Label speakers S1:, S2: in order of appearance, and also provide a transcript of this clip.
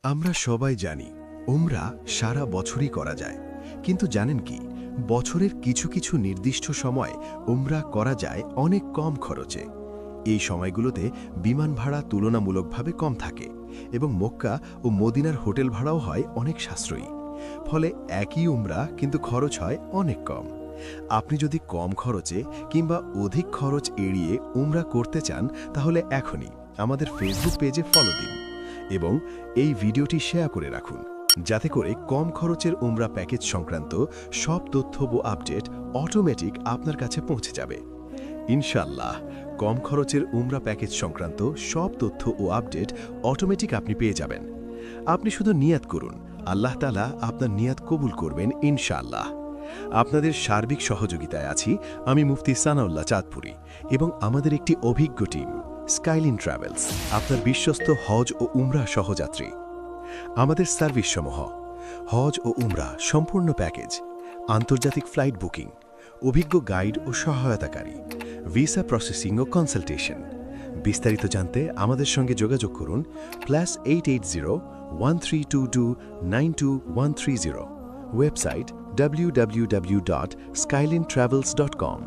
S1: আমরা সবাই জানি উমরা সারা বছরই করা যায়, কিন্তু জানেন কি, বছরের কিছু কিছু নির্দিষ্ট সময় উমরা করা যায় অনেক কম খরচে। এই সময়গুলোতে বিমান ভাড়া তুলনামূলকভাবে কম থাকে এবং মক্কা ও মদিনার হোটেল ভাড়াও হয় অনেক সাশ্রয়ী। ফলে একই উমরা কিন্তু খরচ হয় অনেক কম। আপনি যদি কম খরচে কিংবা অধিক খরচ এড়িয়ে উমরা করতে চান, তাহলে এখনই আমাদের ফেসবুক পেজে ফলো দিন এবং এই ভিডিওটি শেয়ার করে রাখুন, যাতে করে কম খরচের উমরা প্যাকেজ সংক্রান্ত সব তথ্য ও আপডেট অটোমেটিক আপনার কাছে পৌঁছে যাবে। ইনশাআল্লাহ, কম খরচের উমরা প্যাকেজ সংক্রান্ত সব তথ্য ও আপডেট অটোমেটিক আপনি পেয়ে যাবেন। আপনি শুধু নিয়াত করুন, আল্লাহ তাআলা আপনার নিয়াত কবুল করবেন ইনশাআল্লাহ। আপনাদের সার্বিক সহযোগিতায় আছি আমি মুফতি সানাউল্লাহ চাঁদপুরি এবং আমাদের একটি অভিজ্ঞ টিম, স্কাইলিন ট্রাভেলস, আপনার বিশ্বস্ত হজ ও উমরা সহযাত্রী। আমাদের সার্ভিসসমূহ: হজ ও উমরা সম্পূর্ণ প্যাকেজ, আন্তর্জাতিক ফ্লাইট বুকিং, অভিজ্ঞ গাইড ও সহায়তাকারী, ভিসা প্রসেসিং ও কনসালটেশন। বিস্তারিত জানতে আমাদের সঙ্গে যোগাযোগ করুন +880-1322-92130। Website www.skylintravels.com।